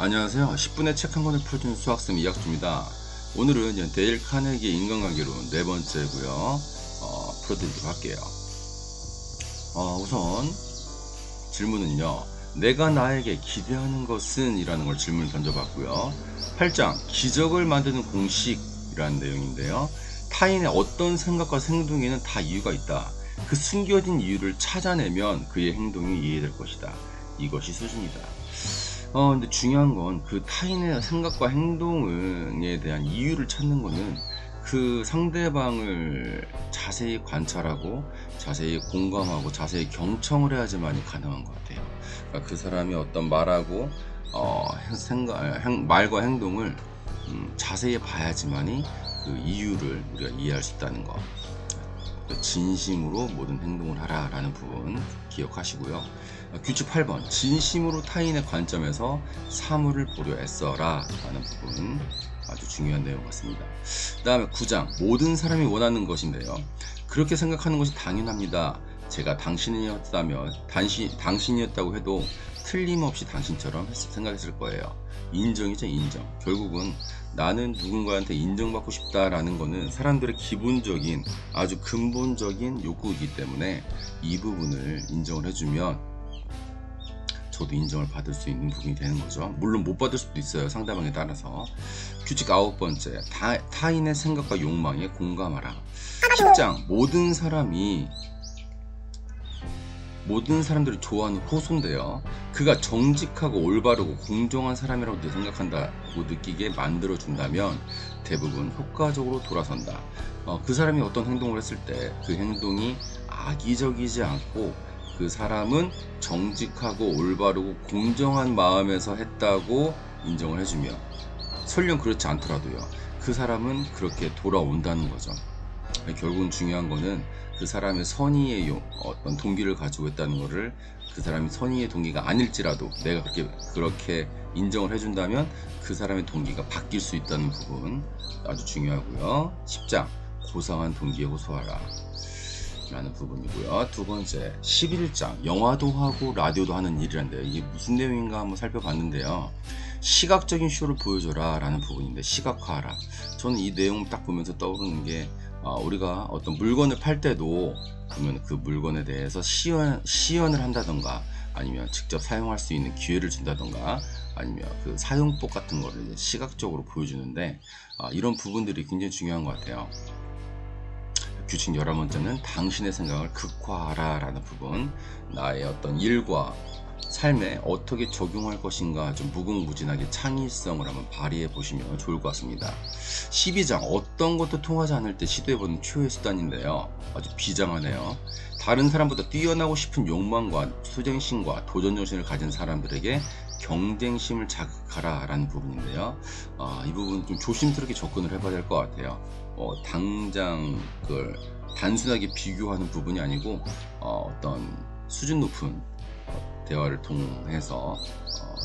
안녕하세요. 10분의 책 한 권을 풀어주는 수학쌤 이학주입니다. 오늘은 데일 카네기의 인간관계론 네 번째고요. 풀어드리도록 할게요. 우선 질문은요. 내가 나에게 기대하는 것은? 이라는 걸 질문을 던져봤고요. 8장 기적을 만드는 공식이라는 내용인데요. 타인의 어떤 생각과 행동에는 다 이유가 있다. 그 숨겨진 이유를 찾아내면 그의 행동이 이해될 것이다. 이것이 수준이다. 근데 중요한 건 그 타인의 생각과 행동에 대한 이유를 찾는 거는 그 상대방을 자세히 관찰하고 자세히 공감하고 자세히 경청을 해야지만이 가능한 것 같아요. 그러니까 그 사람이 어떤 말하고 말과 행동을 자세히 봐야지만이 그 이유를 우리가 이해할 수 있다는 거. 진심으로 모든 행동을 하라 라는 부분 기억하시고요. 규칙 8번 진심으로 타인의 관점에서 사물을 보려 애써라 라는 부분 아주 중요한 내용 같습니다. 그 다음에 9장 모든 사람이 원하는 것인데요. 그렇게 생각하는 것이 당연합니다. 제가 당신이었다고 해도 틀림없이 당신처럼 생각했을 거예요. 인정이죠. 인정. 결국은 나는 누군가한테 인정받고 싶다라는 거는 사람들의 기본적인 아주 근본적인 욕구이기 때문에 이 부분을 인정을 해주면 저도 인정을 받을 수 있는 부분이 되는 거죠. 물론 못 받을 수도 있어요. 상대방에 따라서. 규칙 9번째 타인의 생각과 욕망에 공감하라. 10장 모든 사람들이 좋아하는 호소인데요. 그가 정직하고 올바르고 공정한 사람이라고 생각한다고 느끼게 만들어준다면 대부분 효과적으로 돌아선다. 그 사람이 어떤 행동을 했을 때 그 행동이 악의적이지 않고 그 사람은 정직하고 올바르고 공정한 마음에서 했다고 인정을 해주며 설령 그렇지 않더라도요. 그 사람은 그렇게 돌아온다는 거죠. 결국은 중요한 거는 그 사람의 선의의 어떤 동기를 가지고 있다는 거를 그 사람이 선의의 동기가 아닐지라도 내가 그렇게 인정을 해준다면 그 사람의 동기가 바뀔 수 있다는 부분 아주 중요하고요. 10장 고상한 동기에 호소하라 라는 부분이고요. 두 번째 11장 영화도 하고 라디오도 하는 일이란데요. 이게 무슨 내용인가 한번 살펴봤는데요. 시각적인 쇼를 보여줘라 라는 부분인데 시각화하라. 저는 이 내용을 딱 보면서 떠오르는 게 우리가 어떤 물건을 팔 때도 보면 그 물건에 대해서 시연을 한다던가 아니면 직접 사용할 수 있는 기회를 준다던가 아니면 그 사용법 같은 거를 이제 시각적으로 보여주는데 이런 부분들이 굉장히 중요한 것 같아요. 규칙 11번째는 당신의 생각을 극화하라 라는 부분. 나의 어떤 일과 삶에 어떻게 적용할 것인가 좀 무궁무진하게 창의성을 한번 발휘해 보시면 좋을 것 같습니다. 12장 어떤 것도 통하지 않을 때 시도해보는 최후의 수단인데요. 아주 비장하네요. 다른 사람보다 뛰어나고 싶은 욕망과 수쟁심과 도전정신을 가진 사람들에게 경쟁심을 자극하라 라는 부분인데요. 이 부분 좀 조심스럽게 접근을 해봐야 될 것 같아요. 당장 그걸 단순하게 비교하는 부분이 아니고 어떤 수준 높은 대화를 통해서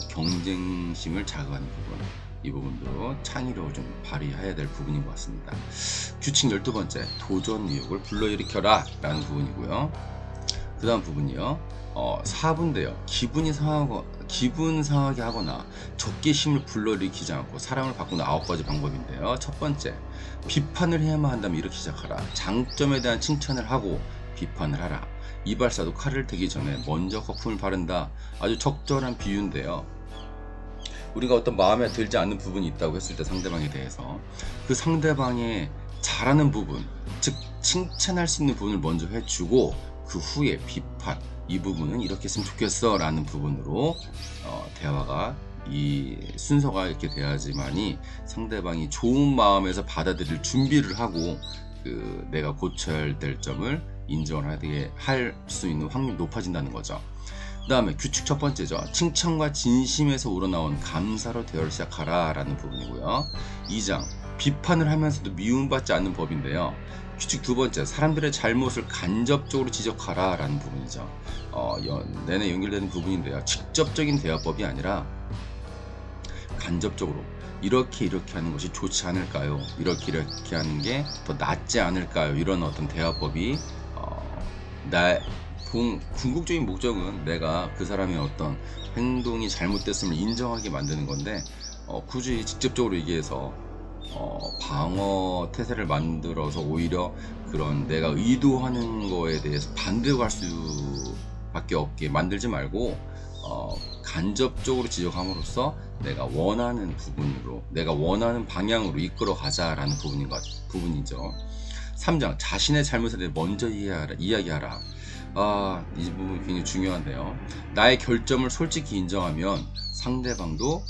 경쟁심을 자극하는 부분, 이 부분도 창의력을 좀 발휘해야 될 부분인 것 같습니다. 규칙 12번째 도전 의욕을 불러일으켜라 라는 부분이고요. 그 다음 부분이요. 4분인데요. 기분 상하게 하거나 적개심을 불러일으키지 않고 사람을 바꾸는 9가지 방법인데요. 첫 번째, 비판을 해야만 한다면 이렇게 시작하라. 장점에 대한 칭찬을 하고 비판을 하라. 이발사도 칼을 대기 전에 먼저 거품을 바른다. 아주 적절한 비유인데요. 우리가 어떤 마음에 들지 않는 부분이 있다고 했을 때 상대방에 대해서 그 상대방의 잘하는 부분, 즉 칭찬할 수 있는 부분을 먼저 해주고 그 후에 비판, 이 부분은 이렇게 했으면 좋겠어 라는 부분으로 대화가 이 순서가 이렇게 돼야지만이 상대방이 좋은 마음에서 받아들일 준비를 하고 내가 고쳐야 될 점을 인정을 하게 할 수 있는 확률이 높아진다는 거죠. 그 다음에 규칙 첫 번째죠. 칭찬과 진심에서 우러나온 감사로 대화를 시작하라 라는 부분이고요. 2장 비판을 하면서도 미움받지 않는 법인데요. 규칙 두 번째 사람들의 잘못을 간접적으로 지적하라 라는 부분이죠. 내내 연결되는 부분인데요. 직접적인 대화법이 아니라 간접적으로 이렇게 하는 것이 좋지 않을까요? 이렇게 하는 게 더 낫지 않을까요? 이런 어떤 대화법이 궁극적인 목적은 내가 그 사람의 어떤 행동이 잘못됐음을 인정하게 만드는 건데, 굳이 직접적으로 얘기해서 방어 태세를 만들어서 오히려 그런 내가 의도하는 거에 대해서 반대로 갈 수밖에 없게 만들지 말고, 간접적으로 지적함으로써 내가 원하는 부분으로, 내가 원하는 방향으로 이끌어 가자라는 부분이죠. 3장, 자신의 잘못에 대해 먼저 이야기하라. 이 부분이 굉장히 중요한데요. 나의 결점을 솔직히 인정하면 상대방도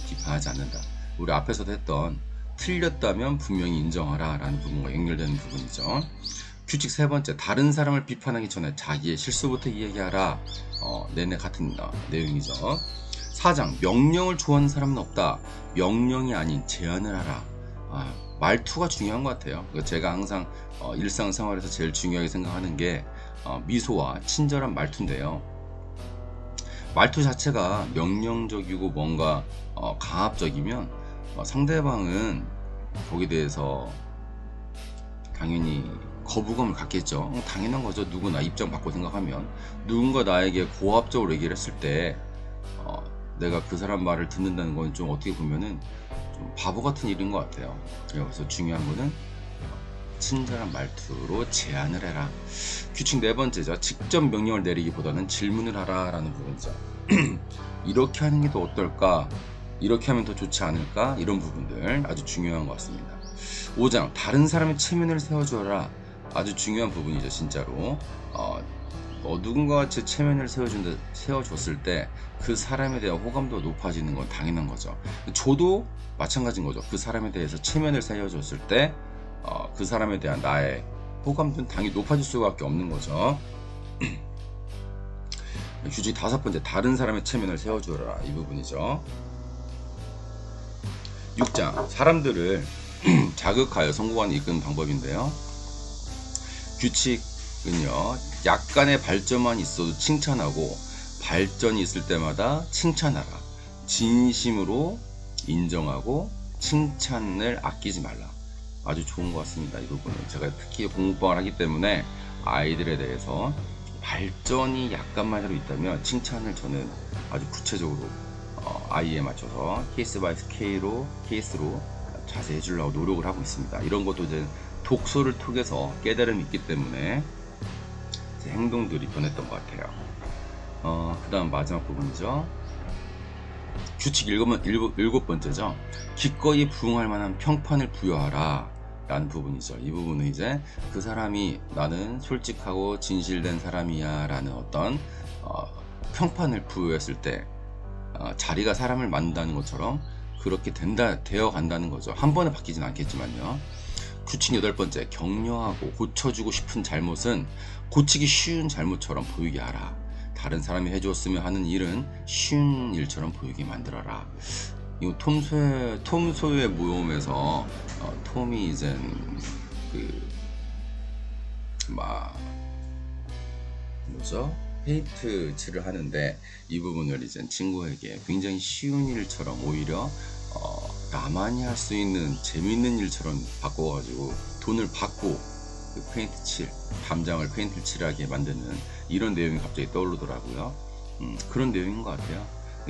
비판하지 않는다. 우리 앞에서도 했던 틀렸다면 분명히 인정하라 라는 부분과 연결되는 부분이죠. 규칙 세 번째, 다른 사람을 비판하기 전에 자기의 실수부터 이야기하라. 내내 같은 내용이죠. 4장, 명령을 좋아하는 사람은 없다. 명령이 아닌 제안을 하라. 말투가 중요한 것 같아요. 제가 항상 일상생활에서 제일 중요하게 생각하는 게 미소와 친절한 말투인데요. 말투 자체가 명령적이고 뭔가 강압적이면 상대방은 거기에 대해서 당연히 거부감을 갖겠죠. 당연한 거죠. 누구나 입장 바꿔 생각하면. 누군가 나에게 고압적으로 얘기를 했을 때 내가 그 사람 말을 듣는다는 건 좀 어떻게 보면은 좀 바보 같은 일인 것 같아요. 그래서 중요한 거는 친절한 말투로 제안을 해라. 규칙 네 번째죠. 직접 명령을 내리기보다는 질문을 하라 라는 부분이죠. 이렇게 하는 게 더 어떨까? 이렇게 하면 더 좋지 않을까? 이런 부분들 아주 중요한 것 같습니다. 5장, 다른 사람의 체면을 세워주어라. 아주 중요한 부분이죠. 진짜로 누군가가 제 체면을 세워줬을 때 그 사람에 대한 호감도가 높아지는 건 당연한 거죠. 저도 마찬가지인 거죠. 그 사람에 대해서 체면을 세워줬을 때 그 사람에 대한 나의 호감도는 당연히 높아질 수밖에 없는 거죠. 규칙 다섯 번째, 다른 사람의 체면을 세워주어라. 이 부분이죠. 6장, 사람들을 자극하여 성공하는 이끄는 방법인데요. 규칙은요, 약간의 발전만 있어도 칭찬하고 발전이 있을 때마다 칭찬하라. 진심으로 인정하고 칭찬을 아끼지 말라. 아주 좋은 것 같습니다. 이 부분은 제가 특히 공부방을 하기 때문에 아이들에 대해서 발전이 약간만이라도 있다면 칭찬을 저는 아주 구체적으로 아이에 맞춰서 케이스 바이 케이스로 자세히 해주려고 노력을 하고 있습니다. 이런 것도 이제 독서를 통해서 깨달음이 있기 때문에 제 행동들이 변했던 것 같아요. 그 다음 마지막 부분이죠. 규칙 일곱 번째죠. 기꺼이 부응할 만한 평판을 부여하라 라는 부분이죠. 이 부분은 이제 그 사람이 나는 솔직하고 진실된 사람이야 라는 어떤 평판을 부여했을 때 자리가 사람을 만든다는 것처럼 그렇게 되어 간다는 거죠. 한 번에 바뀌진 않겠지만요. 규칙 여덟 번째, 격려하고 고쳐주고 싶은 잘못은 고치기 쉬운 잘못처럼 보이게 하라. 다른 사람이 해줬으면 하는 일은 쉬운 일처럼 보이게 만들어라. 이거 톰 소유의 모험에서 톰이 이제 페인트 칠을 하는데 이 부분을 이제 친구에게 굉장히 쉬운 일처럼 오히려 나만이 할 수 있는 재밌는 일처럼 바꿔가지고 돈을 받고 그 담장을 페인트 칠하게 만드는 이런 내용이 갑자기 떠오르더라고요. 그런 내용인 것 같아요.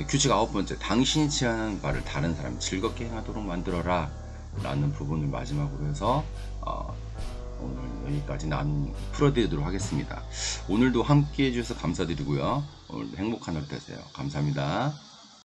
규칙 아홉 번째, 당신이 취하는 바를 다른 사람이 즐겁게 행하도록 만들어라 라는 부분을 마지막으로 해서 오늘 여기까지 풀어드리도록 하겠습니다. 오늘도 함께 해주셔서 감사드리고요. 오늘도 행복한 하루 되세요. 감사합니다.